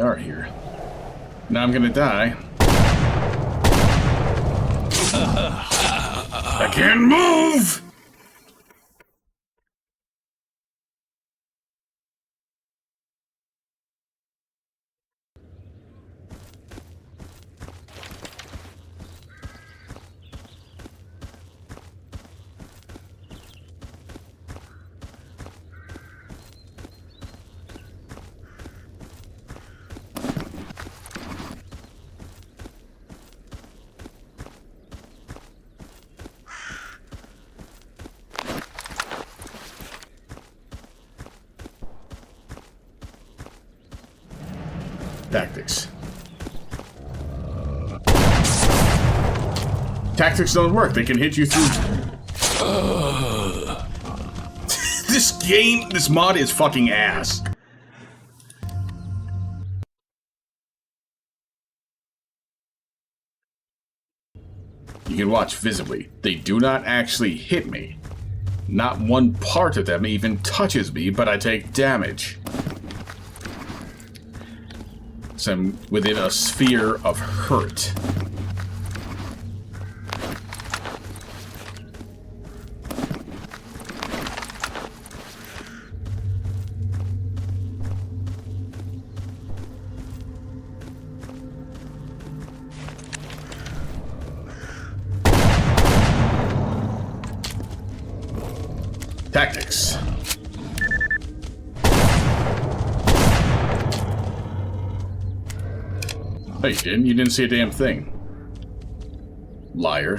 They are here. Now I'm gonna die. I can't move! Tactics. Tactics don't work. They can hit you through... This mod is fucking ass. You can watch visibly. They do not actually hit me. Not one part of them even touches me, but I take damage. So I'm within a sphere of hurt. Tactics. No, you didn't. You didn't see a damn thing. Liar.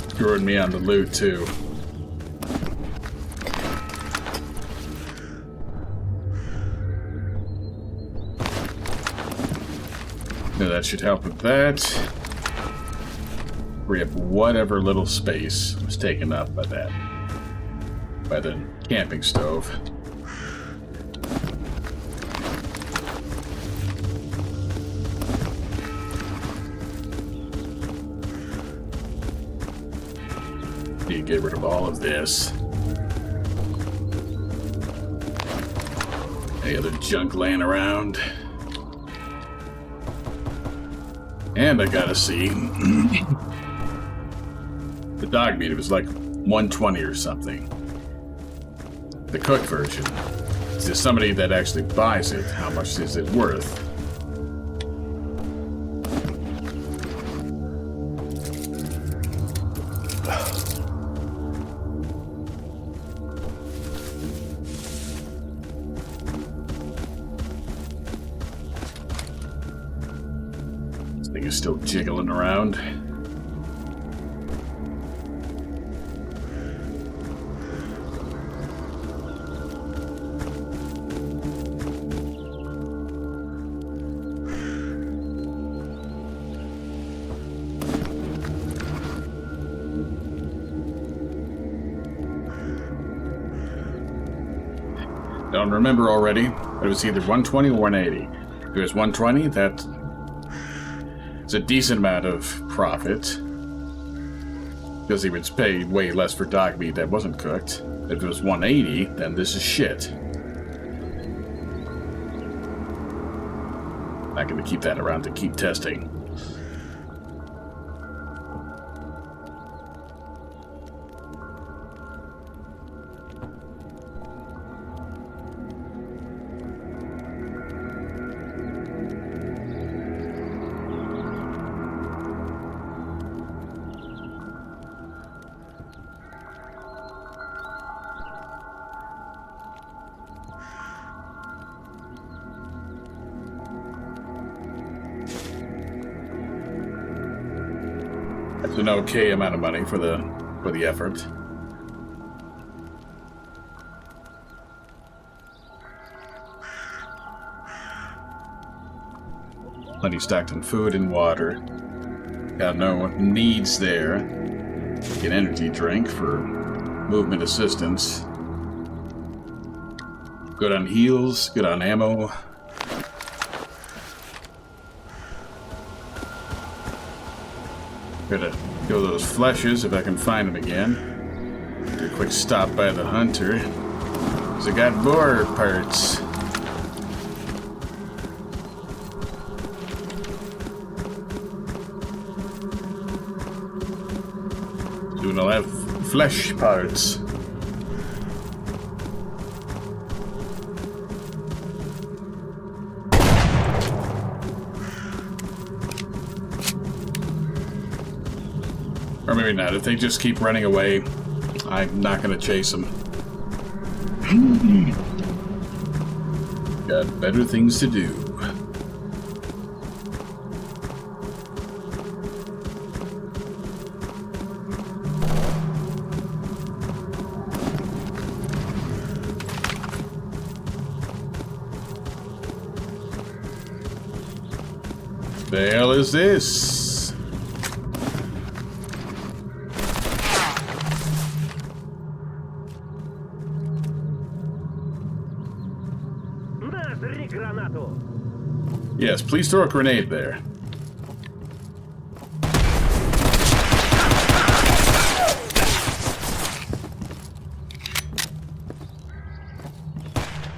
Screwing me on the loot, too. That should help with that. Free up whatever little space was taken up by that. By the camping stove. Need to get rid of all of this. Any other junk laying around? And I gotta see the dog meat. It was like 120 or something. The cooked version. To somebody that actually buys it, how much is it worth? Still jiggling around. Don't remember already, but it was either 120 or 180. If it was 120, that a decent amount of profit because he was paid way less for dog meat that wasn't cooked. If it was 180, then this is shit. Not going to keep that around to keep testing. That's an okay amount of money for the effort. Plenty stacked on food and water. Got no needs there. Get energy drink for movement assistance. Good on heals, good on ammo. Gotta kill those fleshes if I can find them again. Do a quick stop by the hunter. 'Cause I got more parts. Soon I'll have flesh parts. Or maybe not. If they just keep running away, I'm not going to chase them. Got better things to do. The hell is this? Yes, please throw a grenade there.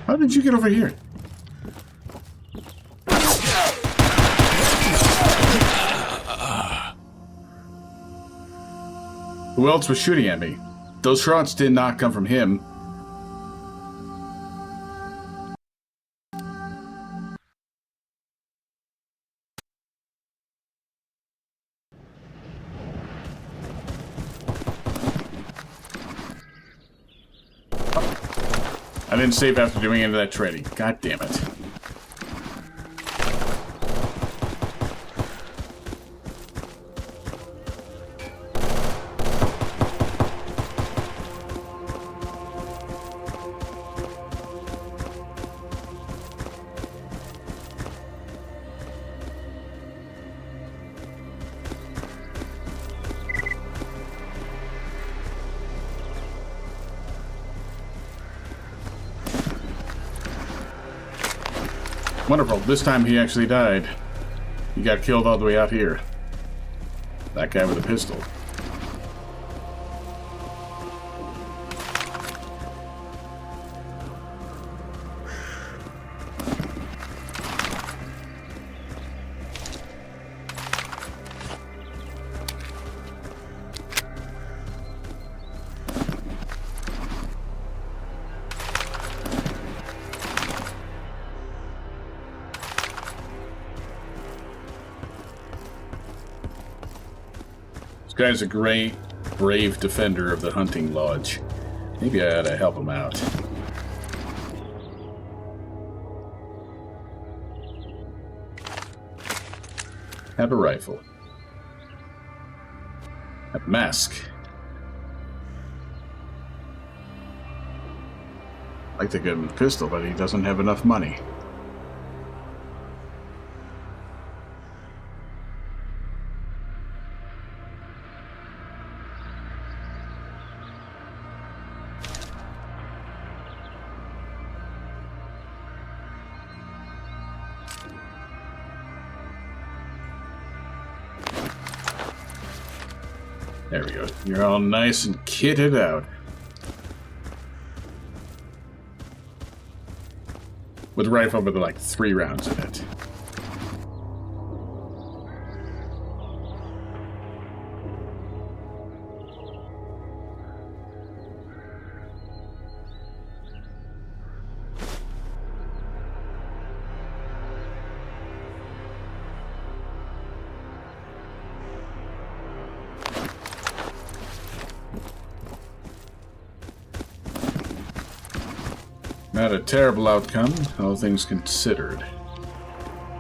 How did you get over here? Who else was shooting at me? Those shots did not come from him. I didn't save after doing any of that trading. God damn it. Wonderful. This time he actually died. He got killed all the way out here. That guy with a pistol. This guy's a great, brave defender of the hunting lodge. Maybe I ought to help him out. Have a rifle. A mask. I'd like to give him a pistol, but he doesn't have enough money. There we go. You're all nice and kitted out. With a rifle with like 3 rounds in it. Not a terrible outcome, all things considered.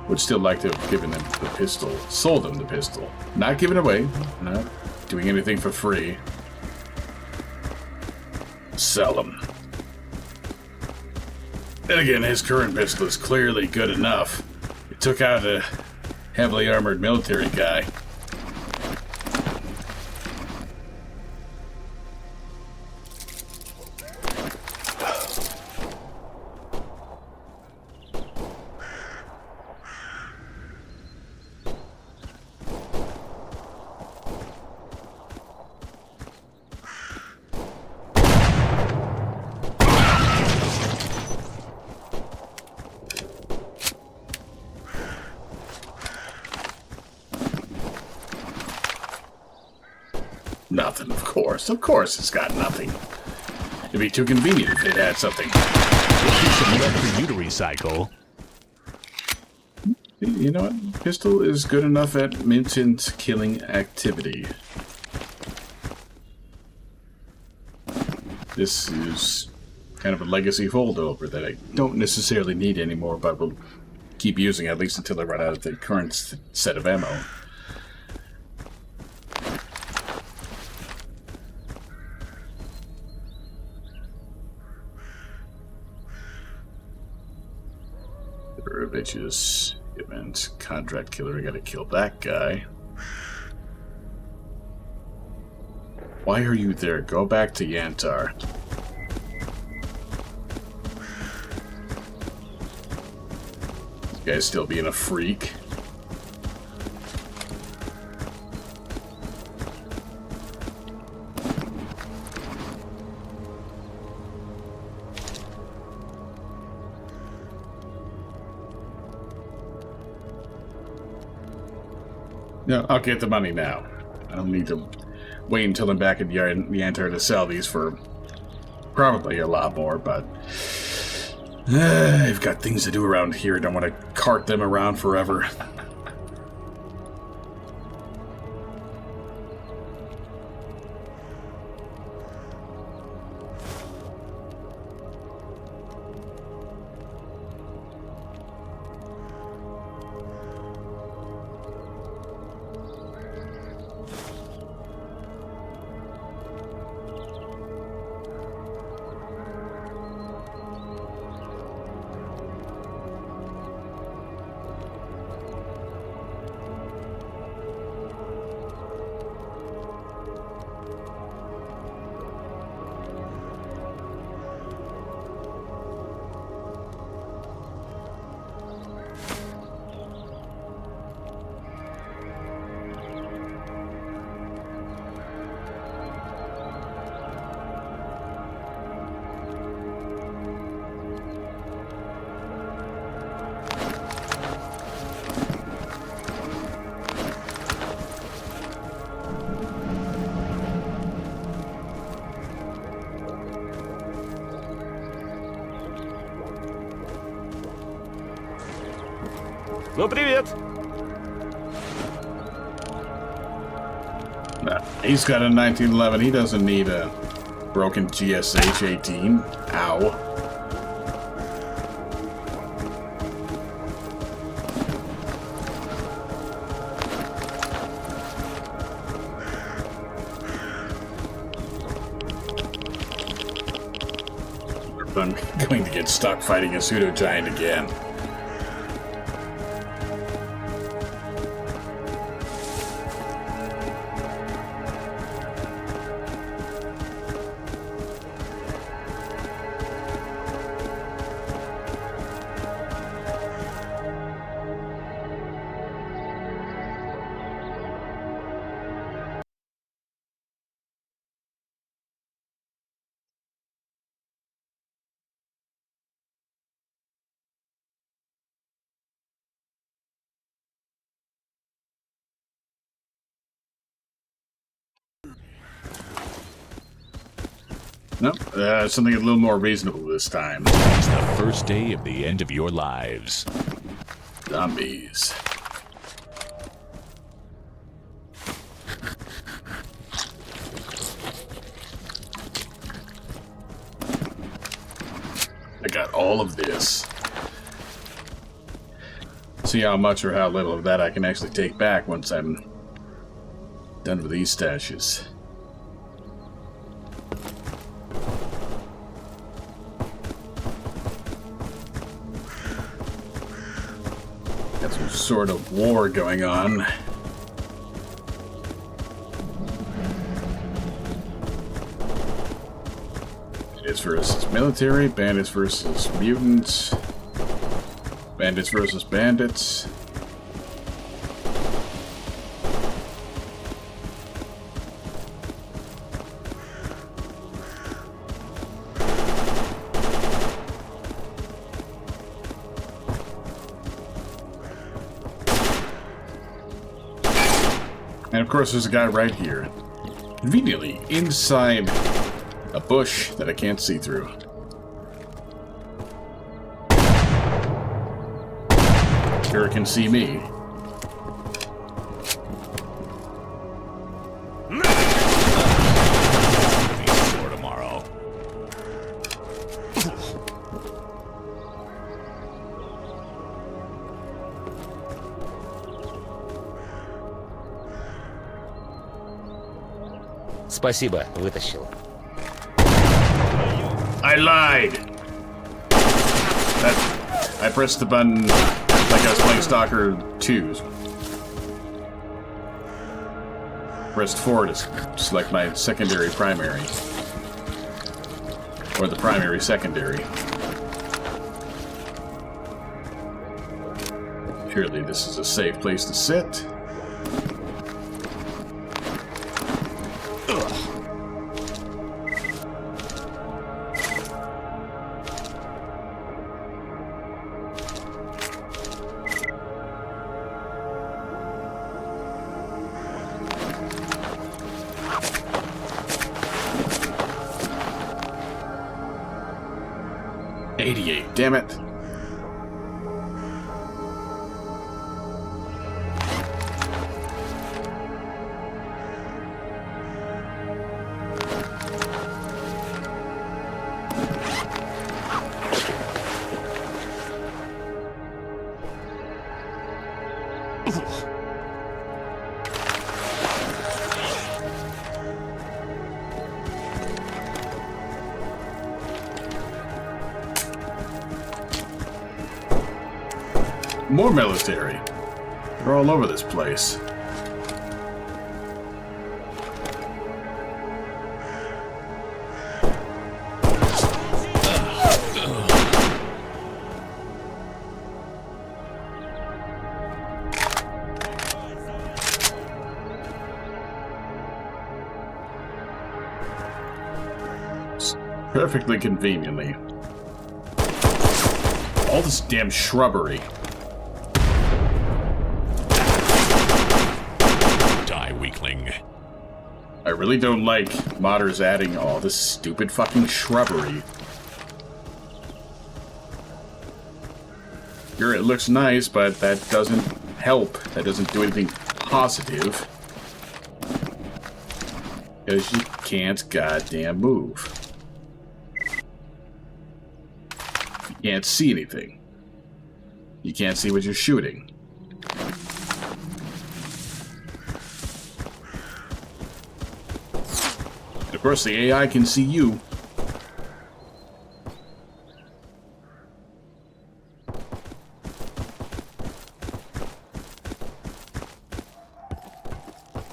Would still like to have given them the pistol. Sold them the pistol. Not giving away. Not doing anything for free. Sell them. And again, his current pistol is clearly good enough. It took out a heavily armored military guy. Nothing, of course. Of course it's got nothing. It'd be too convenient if it had something. Some lead for you to recycle. You know what? Pistol is good enough at mutant killing activity. This is kind of a legacy holdover that I don't necessarily need anymore, but will keep using at least until I run out of the current set of ammo. Bitches. Event. Contract killer. I gotta kill that guy. Why are you there? Go back to Yantar. This guy's still being a freak. No, I'll get the money now. I don't need to wait until I'm back in the Yantar to sell these for probably a lot more, but I've got things to do around here. I don't want to cart them around forever. Ну, привет! He's got a 1911. He doesn't need a broken GSH 18. Ow. I'm going to get stuck fighting a pseudo-giant again. Nope, something a little more reasonable this time. It's the first day of the end of your lives. Zombies. I got all of this. See how much or how little of that I can actually take back once I'm done with these stashes. Got some sort of war going on. Bandits versus military, bandits versus mutants, bandits versus bandits. And of course there's a guy right here. Conveniently inside a bush that I can't see through. Sure can see me. Sore tomorrow. Спасибо, вытащил. I lied! I pressed the button like I was playing Stalker 2. Pressed forward to select my secondary primary. Or the primary secondary. Surely this is a safe place to sit. Damn it. More military. They're all over this place. Perfectly conveniently. All this damn shrubbery. I really don't like modders adding all this stupid fucking shrubbery. Sure, it looks nice, but that doesn't help. That doesn't do anything positive. Because you can't goddamn move. You can't see anything. You can't see what you're shooting. Of course, the AI can see you.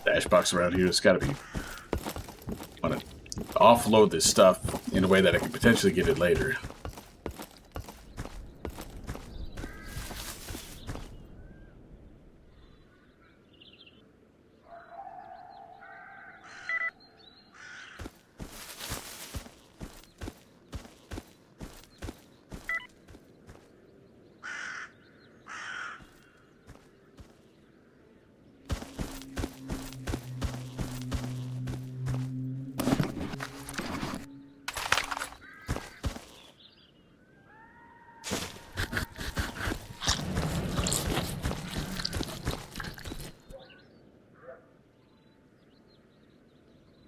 Dashbox around here has got to be... I want to offload this stuff in a way that I can potentially get it later.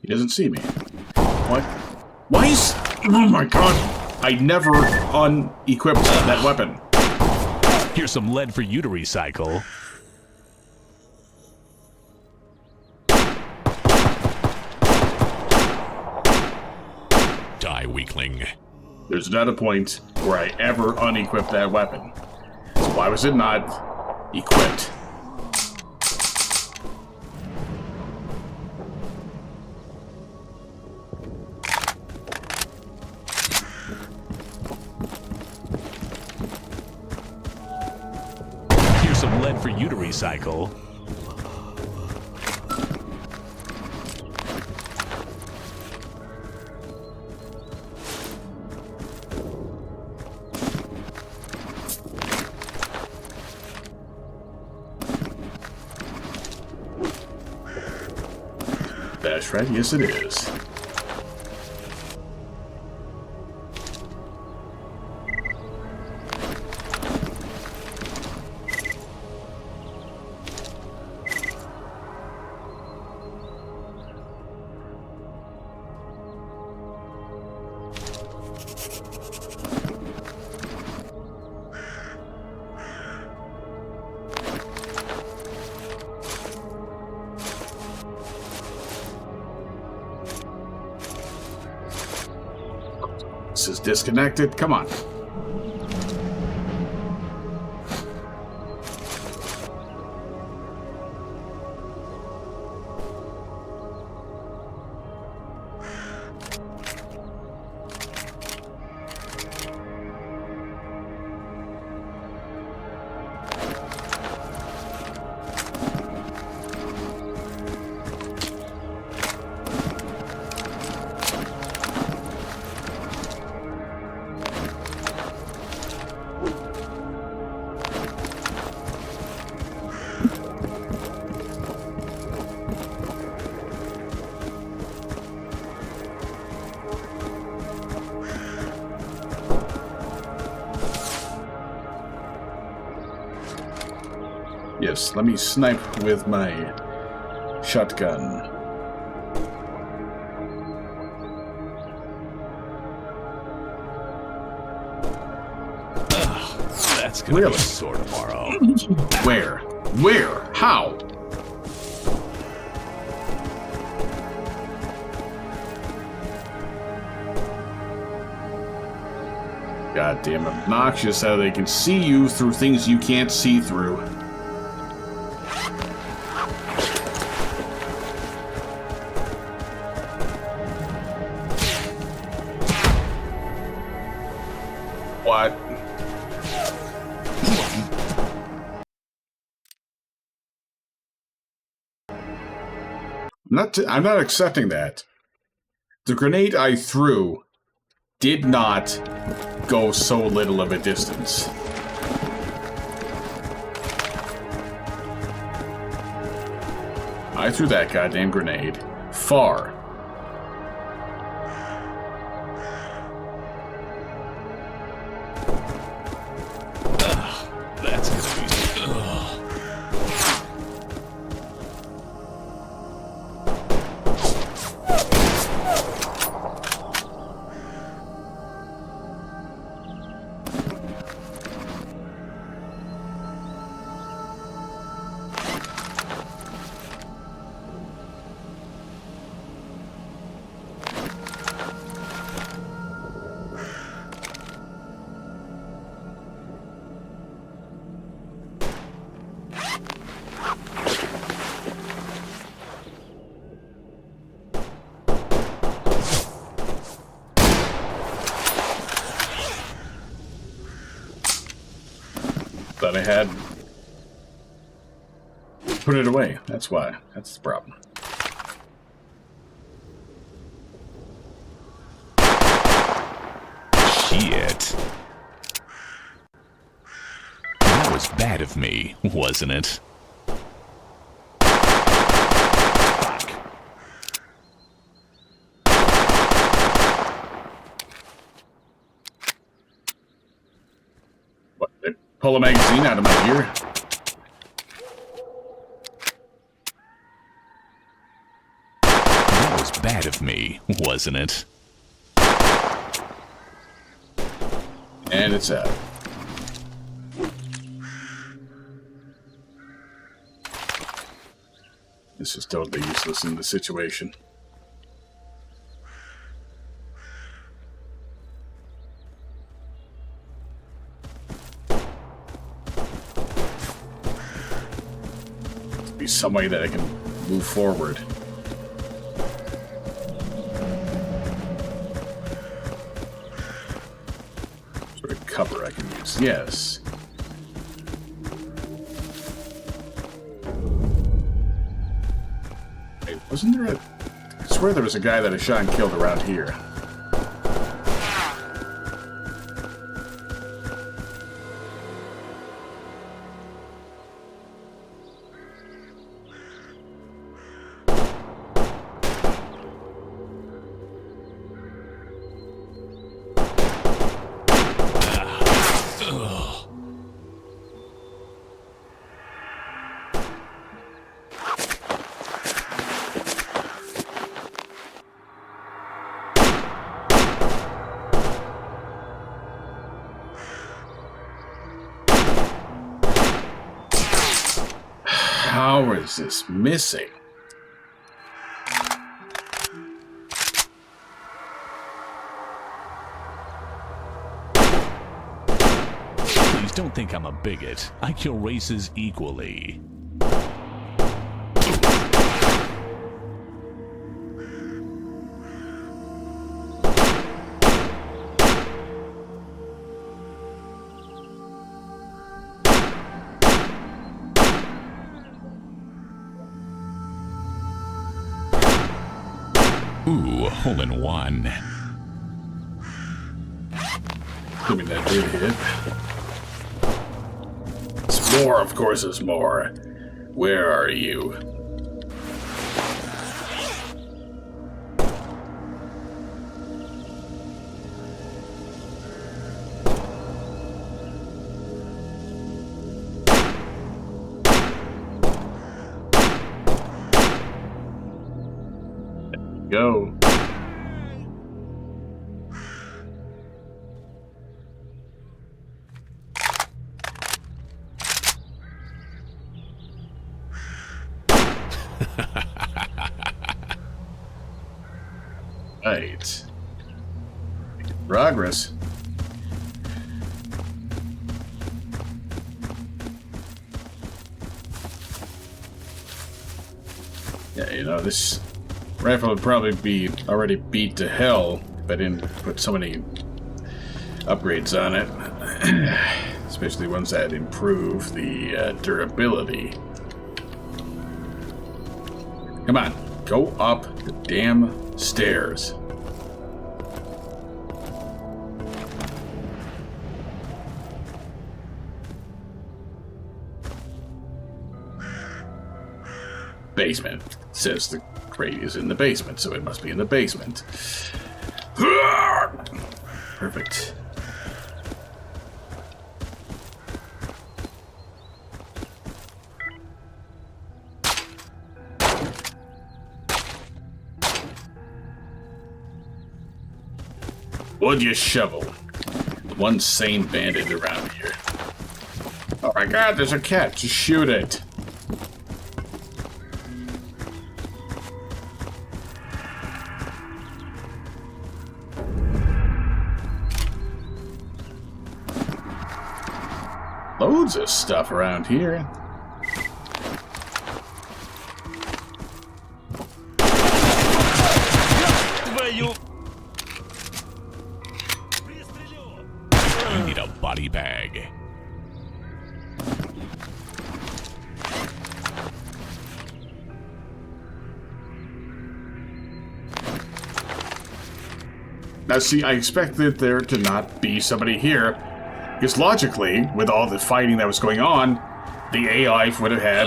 He doesn't see me. What? Why is... Oh my god! I never unequipped that weapon. Here's some lead for you to recycle. Die, weakling. There's not a point where I ever unequipped that weapon. So why was it not equipped? Some lead for you to recycle. That's right, yes it is. This is disconnected. Come on. Yes, let me snipe with my shotgun. That's gonna be sore tomorrow. Where? Where? How? Goddamn obnoxious how they can see you through things you can't see through. What? I'm not accepting that. The grenade I threw did not go so little of a distance. I threw that goddamn grenade far. That's gonna be... Thought I had put it away. That's why. That's the problem. Shit. That was bad of me, wasn't it? Fuck. What? They pull a magazine out of my ear? That was bad of me, wasn't it? And it's out. This is totally useless in the situation. Must be some way that I can move forward. Sort of cover I can use. Yes. Wait, wasn't there a... I swear there was a guy that I shot and killed around here. is this missing? Please don't think I'm a bigot. I kill races equally. Ooh, hole in one. Give me that big hit. It's more, of course, it's more. Where are you? Go. Right. Progress. Yeah, you know, this rifle would probably be already beat to hell if I didn't put so many upgrades on it. Especially ones that improve the durability. Come on, go up the damn stairs. Basement. It says the crate is in the basement, so it must be in the basement. Perfect. Would you shovel? One sane bandit around here. Oh my god, there's a cat. Just shoot it. Loads of stuff around here. I need a body bag. Now see, I expected there to not be somebody here. Because logically, with all the fighting that was going on, the AI would have had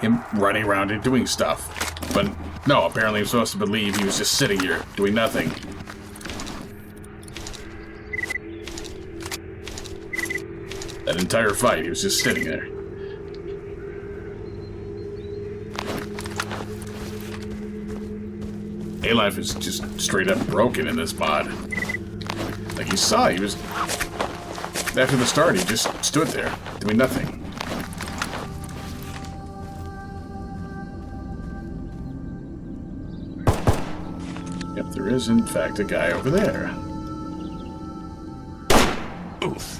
him running around and doing stuff. But no, apparently I'm supposed to believe he was just sitting here, doing nothing. That entire fight, he was just sitting there. A-Life is just straight up broken in this mod. Like you saw, he was... After the start, he just stood there, doing nothing. Yep, there is in fact a guy over there. Oof.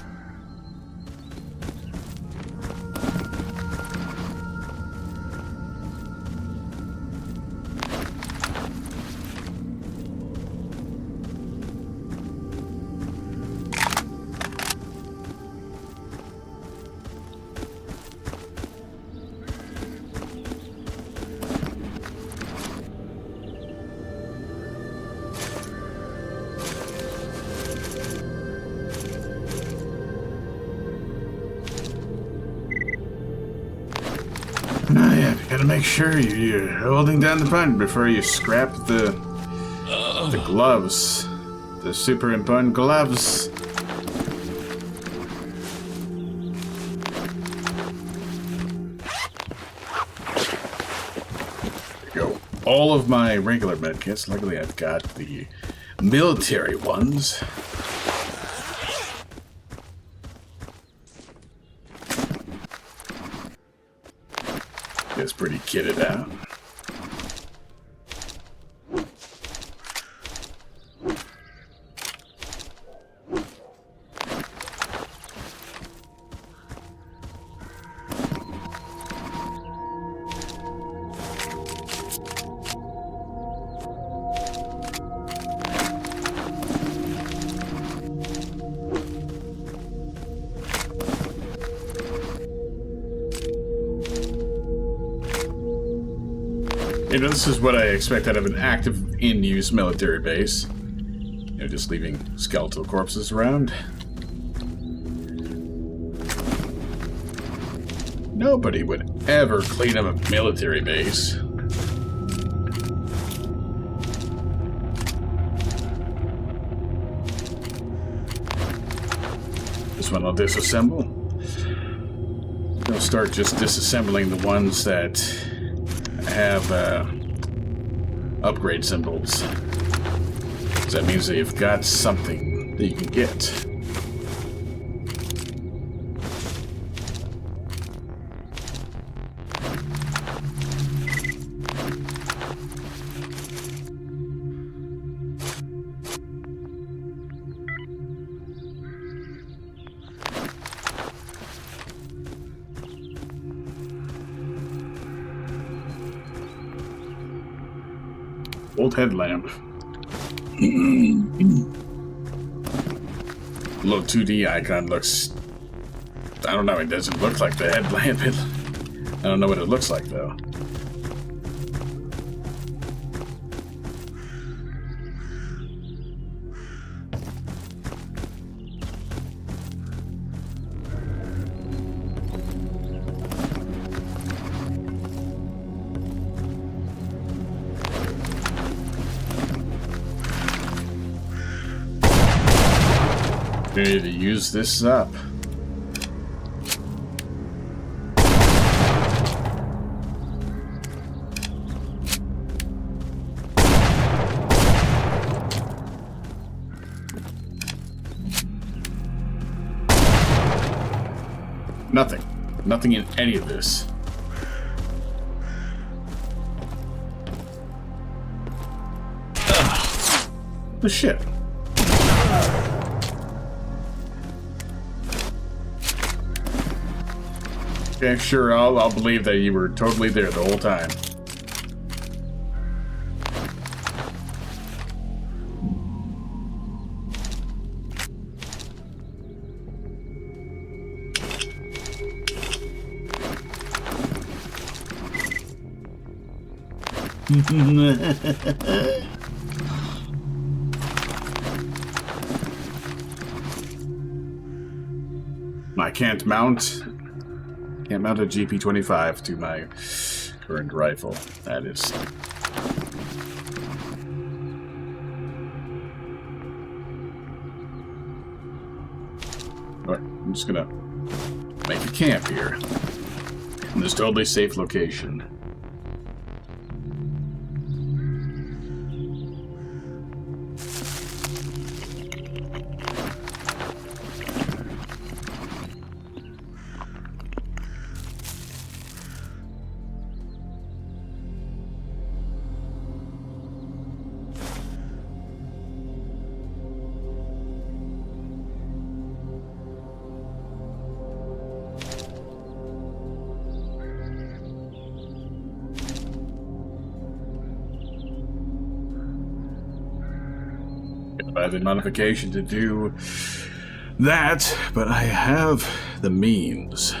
Oh yeah, you gotta make sure you're holding down the button before you scrap the gloves. The super important gloves. There you go. All of my regular medkits. Luckily I've got the military ones. It's pretty kitted out. You know, this is what I expect out of an active, in-use military base. You know, just leaving skeletal corpses around. Nobody would ever clean up a military base. This one I'll disassemble. I'll start just disassembling the ones that have upgrade symbols. So that means that you've got something that you can get. Old headlamp. Little 2D icon looks... I don't know, it doesn't look like the headlamp. I don't know what it looks like, though. Ready to use this up. Nothing. Nothing in any of this. The shit. Okay, sure, I'll believe that you were totally there the whole time. I can't mount a GP25 to my current rifle. That is... Alright, I'm just gonna make a camp here. In this totally safe location. Buy the modification to do that, but I have the means.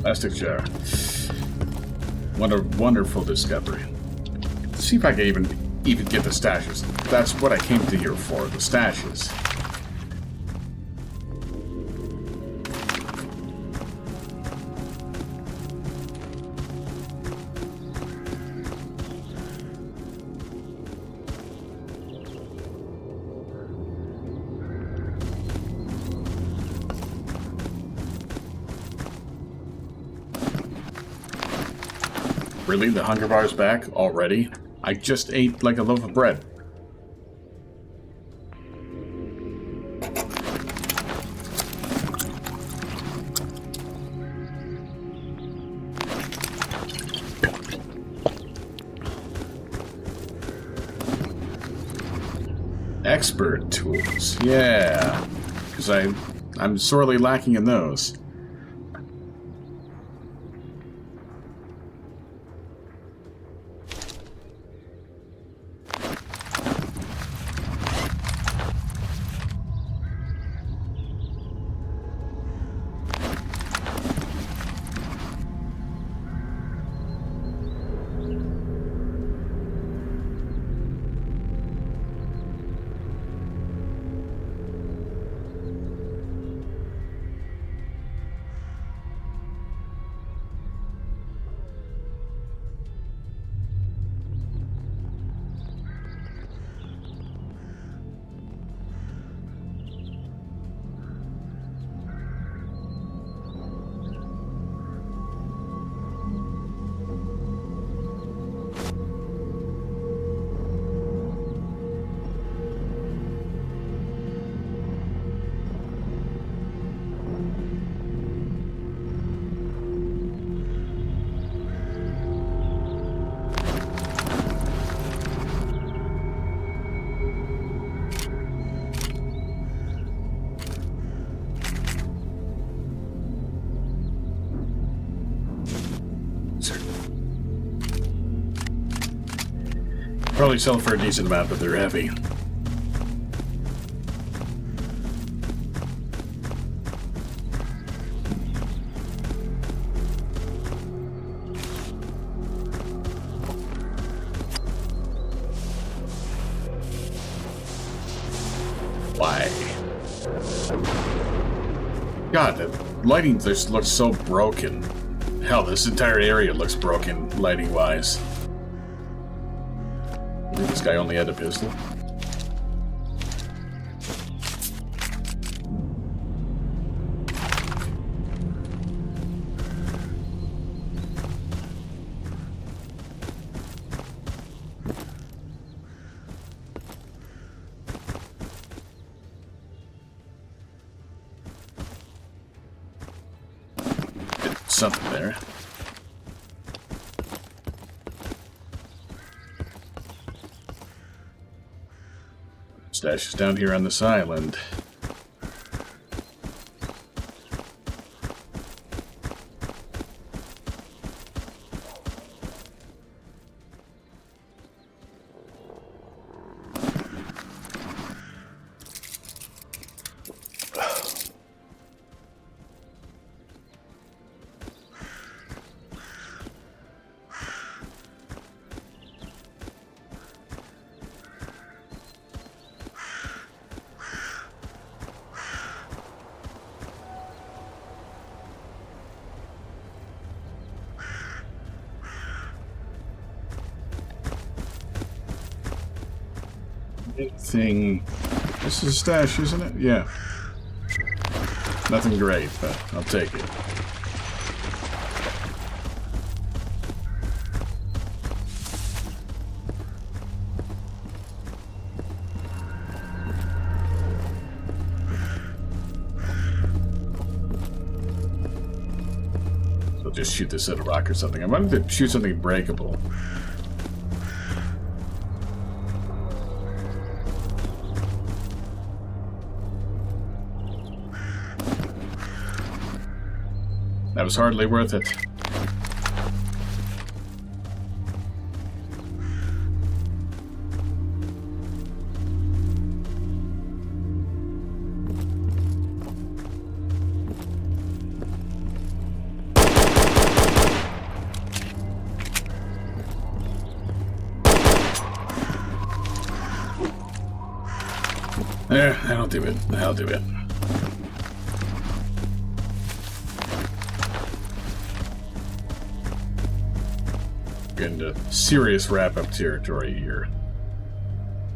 Plastic jar. What a wonderful discovery. Let's see if I can even get the stashes. That's what I came to here for, the stashes. Really? The hunger bar's back already? I just ate like a loaf of bread. Expert tools. Yeah. Because I'm sorely lacking in those. Probably sell for a decent amount, but they're heavy. Why? God, the lighting just looks so broken. Hell, this entire area looks broken, lighting-wise. This guy only had a pistol. Something there. Stash is down here on this island. Thing. This is a stash, isn't it? Yeah. Nothing great, but I'll take it. So just shoot this at a rock or something. I wanted to shoot something breakable. That was hardly worth it. That'll do it. That'll do it. Into serious wrap-up territory here.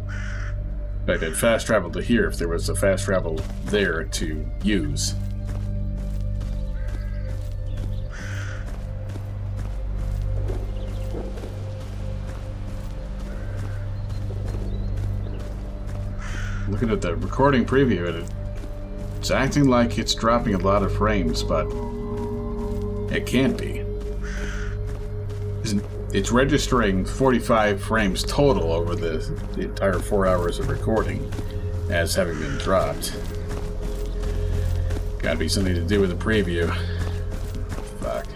In fact, I'd fast travel to here if there was a fast travel there to use. Looking at the recording preview, it's acting like it's dropping a lot of frames, but it can't be. It's registering 45 frames total over the entire 4 hours of recording as having been dropped. Gotta be something to do with the preview. Fuck.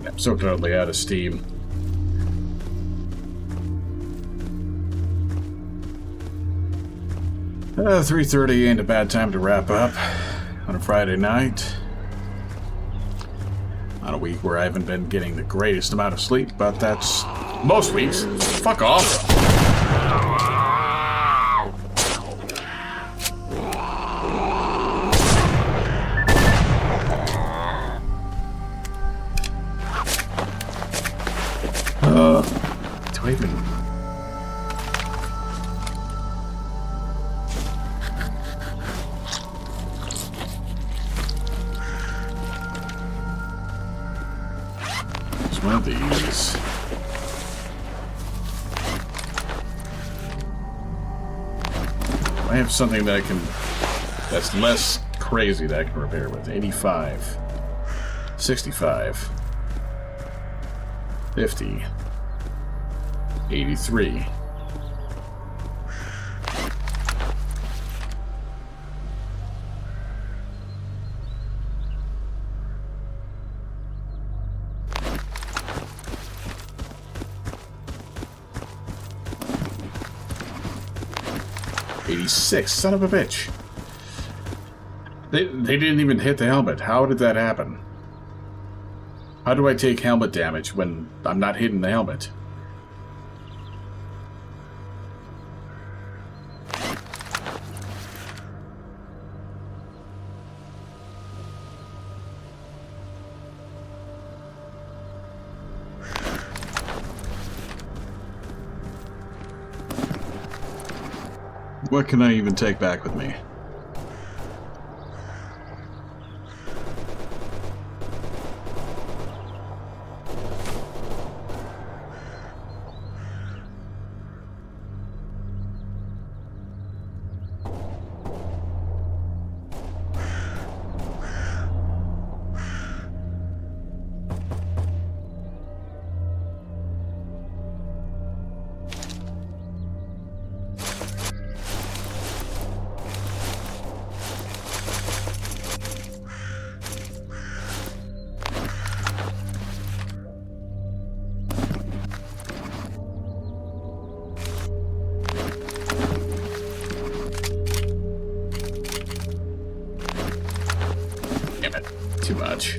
I'm so totally out of steam. Uh, 3:30 ain't a bad time to wrap up on a Friday night. On a week where I haven't been getting the greatest amount of sleep, but that's most weeks. Fuck off. Do I even... One of these. I have something that I can... that's less crazy that I can repair with. 85. 65. 50. 83. Son of a bitch. They didn't even hit the helmet. How did that happen? How do I take helmet damage when I'm not hitting the helmet? What can I even take back with me? Too much.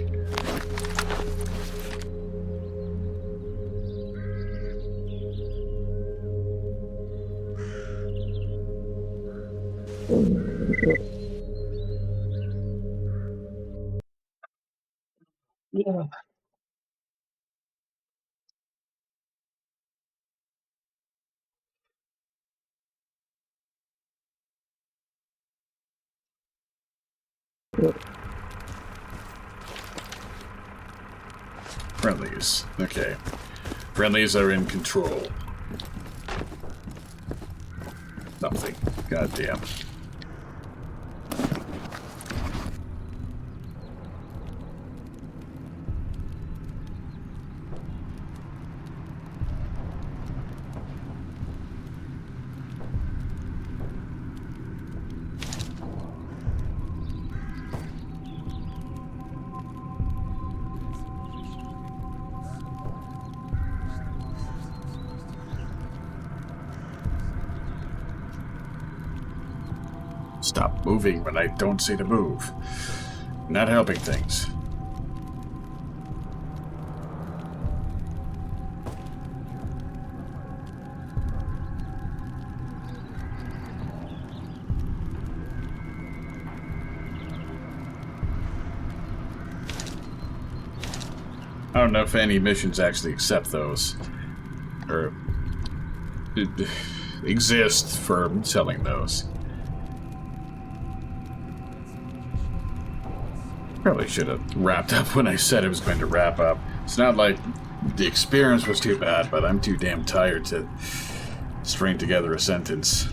Yeah. Friendlies. Okay. Friendlies are in control. Something. Goddamn. Stop moving when I don't see to move. Not helping things. I don't know if any missions actually accept those. Or exist for selling those. Probably should have wrapped up when I said I was going to wrap up. It's not like the experience was too bad, but I'm too damn tired to string together a sentence.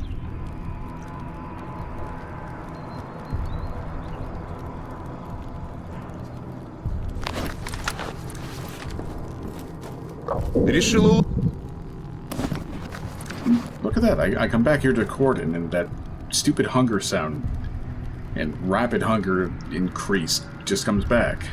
Решил... Look at that. I come back here to Corden and that stupid hunger sound and rapid hunger increase just comes back.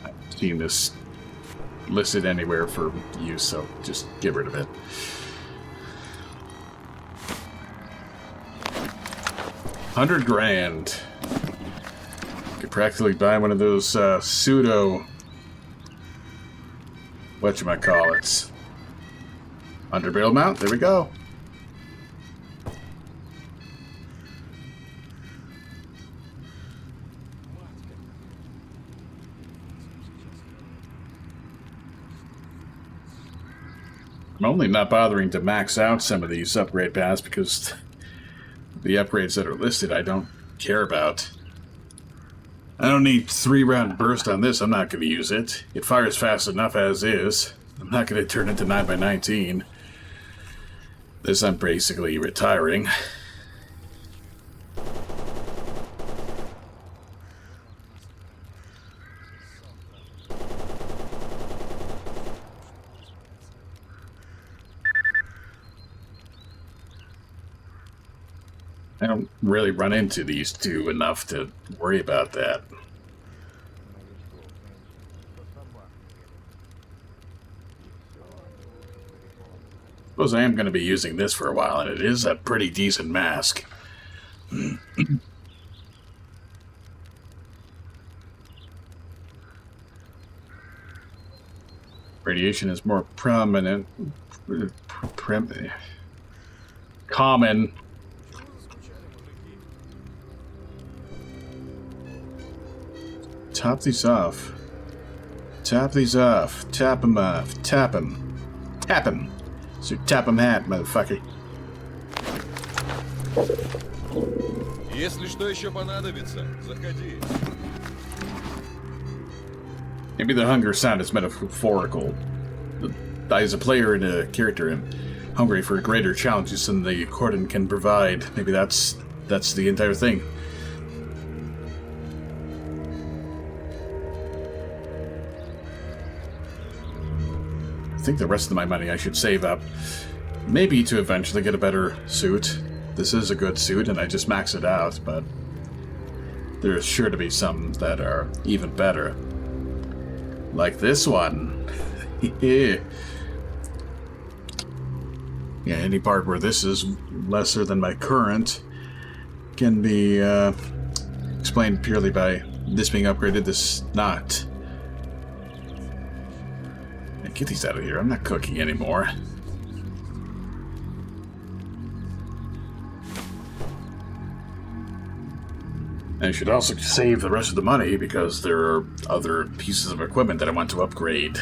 I've seen this listed anywhere for use, so just get rid of it. $100,000. Could practically buy one of those pseudo whatchamacallits. Underbarrel mount, there we go. I'm only not bothering to max out some of these upgrade paths because the upgrades that are listed I don't care about. I don't need 3-round burst on this. I'm not going to use it. It fires fast enough as is. I'm not going to turn it to 9x19. This I'm basically retiring. I don't really run into these two enough to worry about that. Suppose I am going to be using this for a while, and it is a pretty decent mask. Radiation is more prominent, common. Top these off. Tap these off. Tap them off. Tap them. Tap them. So tap them hat, motherfucker. Если что еще понадобится, заходи. Maybe the hunger sound is metaphorical. As a player and a character and hungry for greater challenges than the Corden can provide. Maybe that's the entire thing. I think the rest of my money I should save up. Maybe to eventually get a better suit. This is a good suit and I just max it out, but there's sure to be some that are even better. Like this one. Yeah, any part where this is lesser than my current can be explained purely by this being upgraded, this not. Get these out of here. I'm not cooking anymore. I should also save the rest of the money because there are other pieces of equipment that I want to upgrade.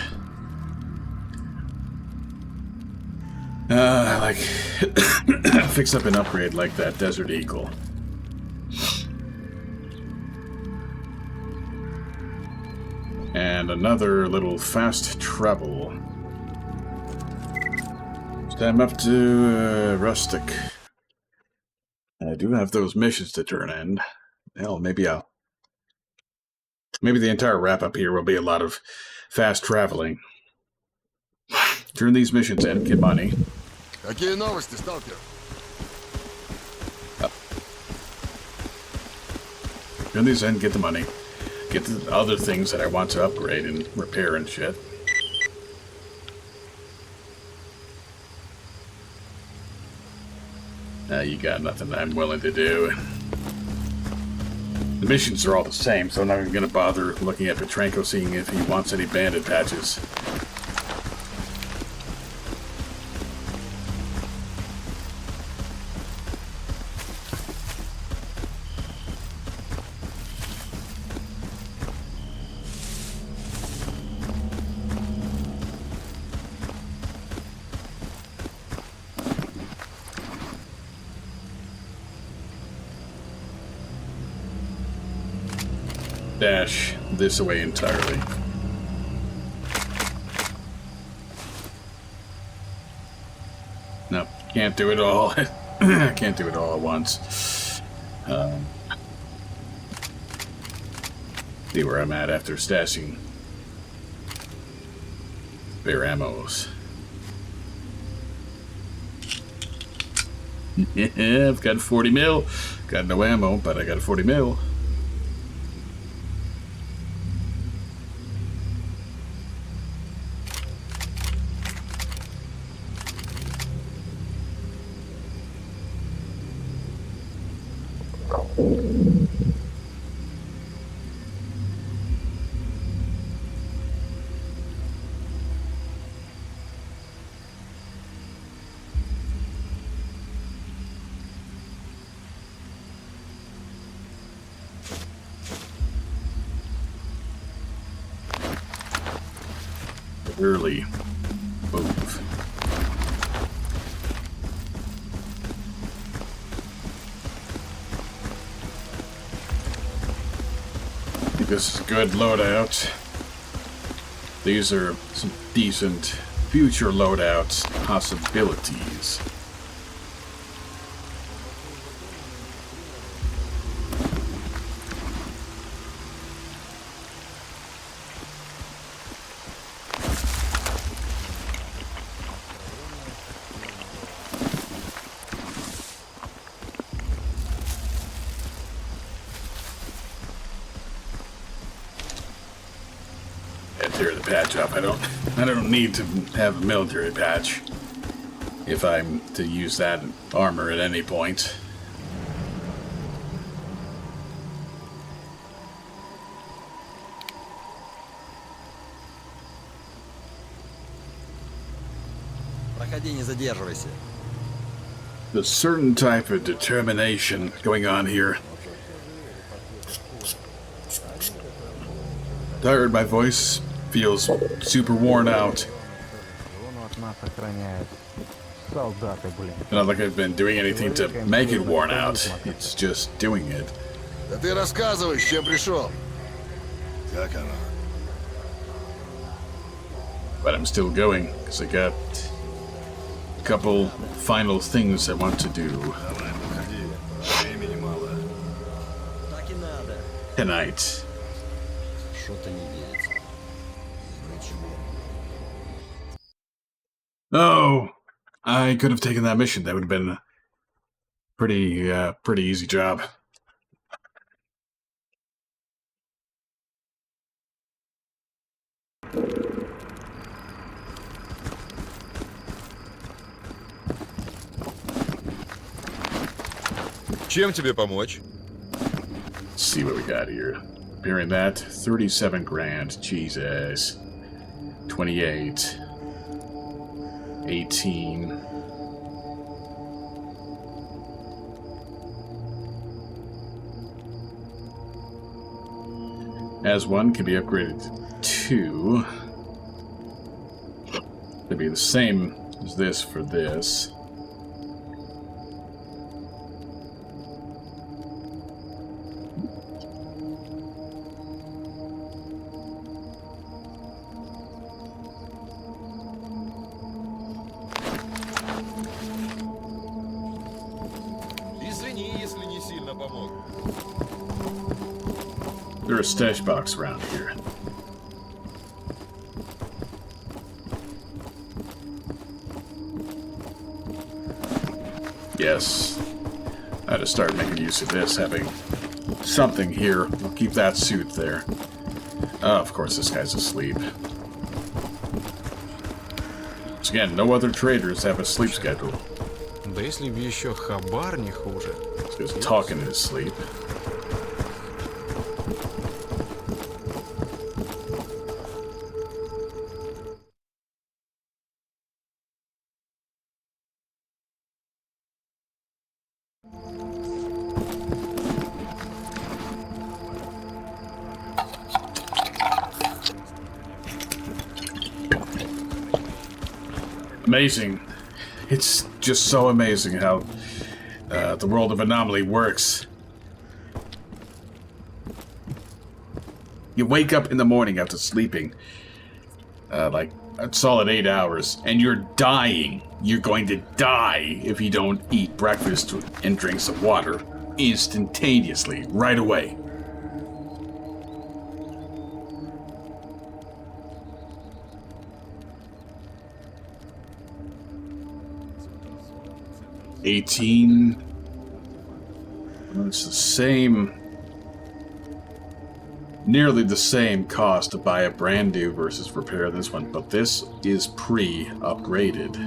Like fix up an upgrade like that Desert Eagle. And another little fast travel. Time up to Rustic. I do have those missions to turn in. Hell, maybe the entire wrap up here will be a lot of fast traveling. Turn these missions in, get money. Какие новости, сталкер? Turn these in, get the money. Get the other things that I want to upgrade and repair and shit. You got nothing I'm willing to do. The missions are all the same, so I'm not even going to bother looking at Petrenko, seeing if he wants any bandit patches. Dash this away entirely. No, can't do it all. Can't do it all at once. See where I'm at after stashing spare ammos. Yeah, I've got 40 mil. Got no ammo, but I got 40 mil. Early move. I think this is a good loadout. These are some decent future loadouts possibilities. Tear the patch up. I don't need to have a military patch if I'm to use that armor at any point. Проходи, не задерживайся. There's a certain type of determination going on here. Tired, my voice feels super worn out. Not like I've been doing anything to make it worn out. It's just doing it. Да ты рассказывай, с чем пришел. Как оно? But I'm still going, because I got a couple final things I want to do Давай, выходи. Времени мало. Так и надо. tonight. Что-то не верится. Ничего. Oh, I could have taken that mission. That would have been a pretty easy job. Чем тебе помочь? Let's see what we got here. Comparing that, 37 grand. Jesus. 28. 18. As one can be upgraded to 2. It'd be the same as this for this. Извини, если не сильно помог. There's a stash box around here. Yes. I had to start making use of this, having something here. I'll keep that suit there. Oh, of course, this guy's asleep. Once again, no other traders have a sleep schedule. Да если б еще хабар не хуже. He's talking in his sleep. Amazing. It's just so amazing how the world of Anomaly works. You wake up in the morning after sleeping like a solid 8 hours, and you're dying. You're going to die if you don't eat breakfast and drink some water instantaneously, right away. $18. It's the same, nearly the same cost to buy a brand new versus repair this one, but this is pre-upgraded.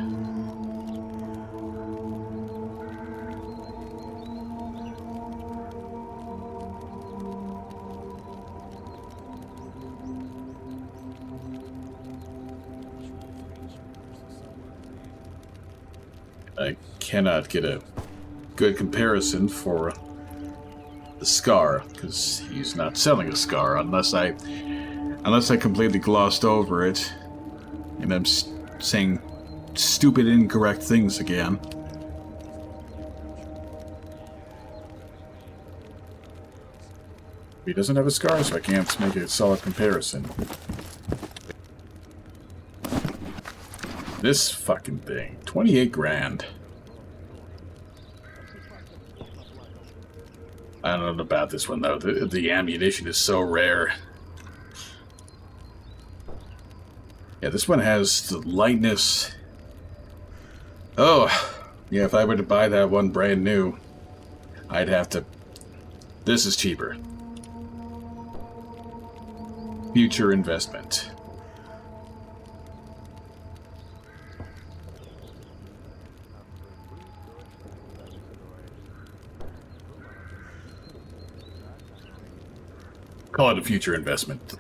I cannot get a good comparison for the s.t.a.l.k.e.r because he's not selling a s.t.a.l.k.e.r unless I completely glossed over it and I'm saying stupid incorrect things again. He doesn't have a s.t.a.l.k.e.r, so I can't make a solid comparison. This fucking thing, 28 grand. I don't know about this one though. The ammunition is so rare. Yeah, this one has the lightness. Oh, yeah, if I were to buy that one brand new, I'd have to... This is cheaper. Future investment. Call it a future investment.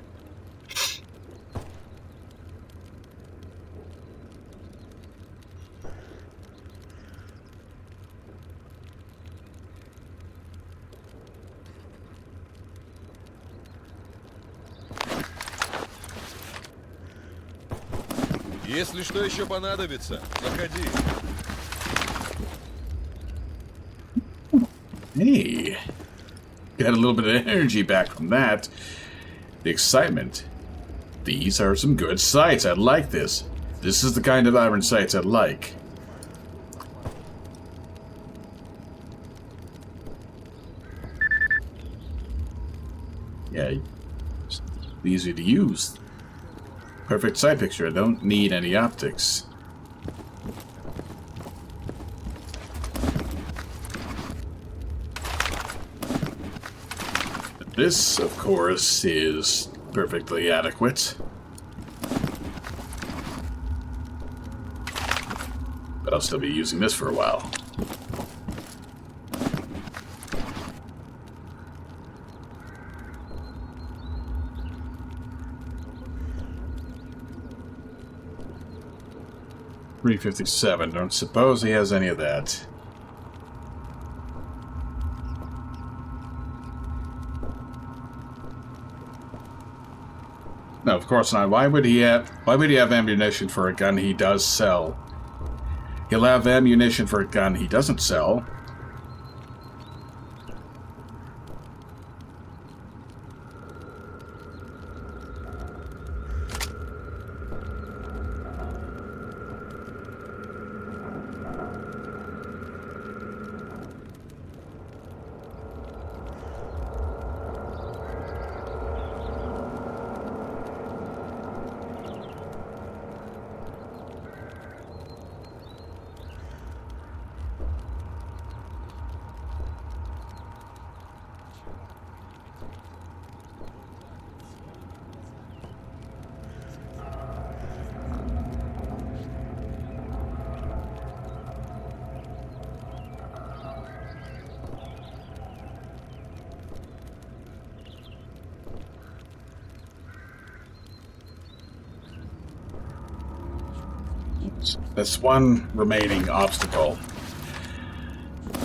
Если что еще понадобится, заходи. Hey, got a little bit of energy back from that. The excitement. These are some good sights. I like this. This is the kind of iron sights I like. Yeah, it's easy to use. Perfect sight picture. I don't need any optics. This, of course, is perfectly adequate. But I'll still be using this for a while. $357. Don't suppose he has any of that. No, of course not. Why would he have ammunition for a gun he does sell? He'll have ammunition for a gun he doesn't sell. That's one remaining obstacle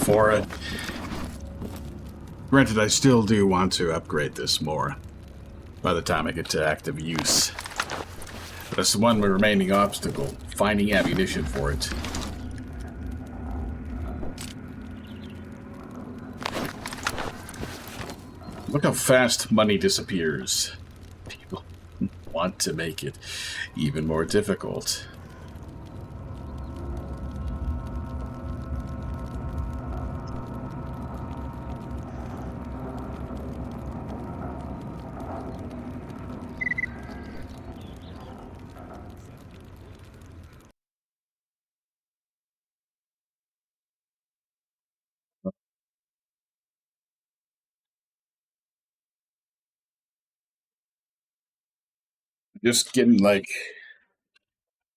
for it. Granted, I still do want to upgrade this more by the time I get to active use. That's the one remaining obstacle. Finding ammunition for it. Look how fast money disappears. People want to make it even more difficult. Just getting like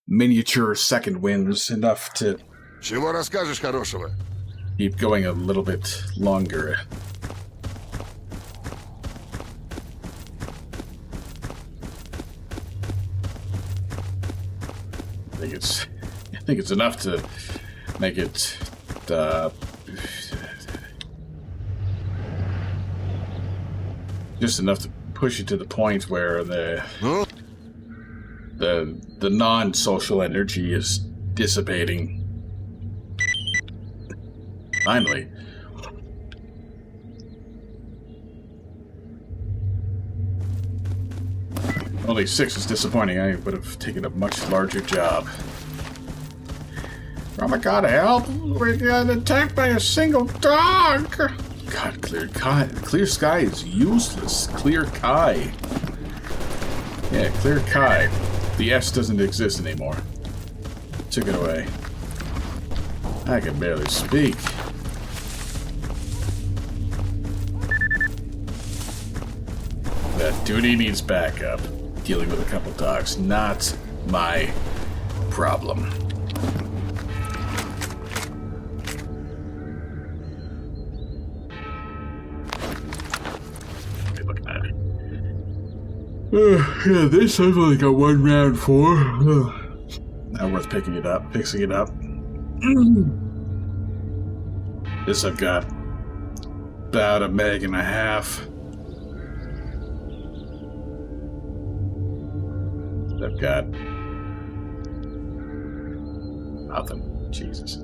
miniature second wins, enough to Чего расскажешь хорошего? keep going a little bit longer. I think it's enough to make it just enough to push it to the point where Ну, the non-social energy is dissipating. Finally. Only 6 is disappointing. I would have taken a much larger job. Oh my god, help! We got attacked by a single dog! God, Clear Sky is useless. Clear Kai. Yeah, Clear Kai. The S doesn't exist anymore. Took it away. I can barely speak. That duty needs backup. Dealing with a couple dogs, not my problem. Looking at it. Yeah, this I've only got 1 round for. Not worth fixing it up. This I've got about 1.5 meg. I've got nothing. Jesus.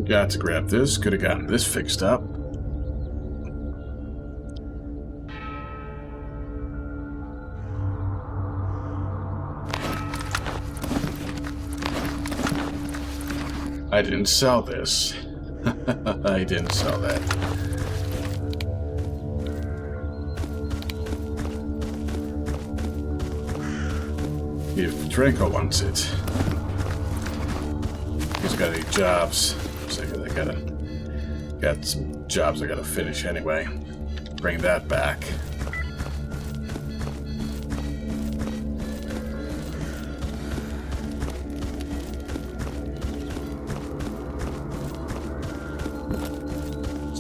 Got to grab this. Could have gotten this fixed up. I didn't sell this. I didn't sell that. If Draco wants it. He's got any jobs. So I got some jobs I gotta finish anyway. Bring that back.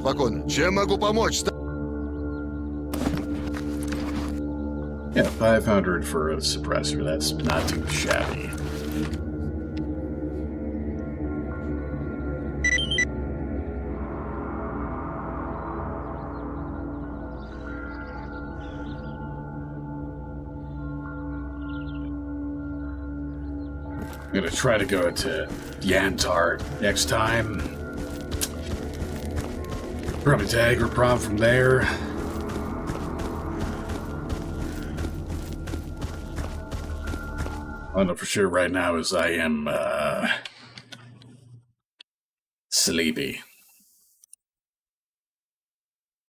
спокойно. Чем могу помочь? Yeah, 500 for a suppressor. That's not too shabby. I'm gonna try to go to Yantar next time. Probably to Agroprom from there. All I know for sure right now is I am sleepy.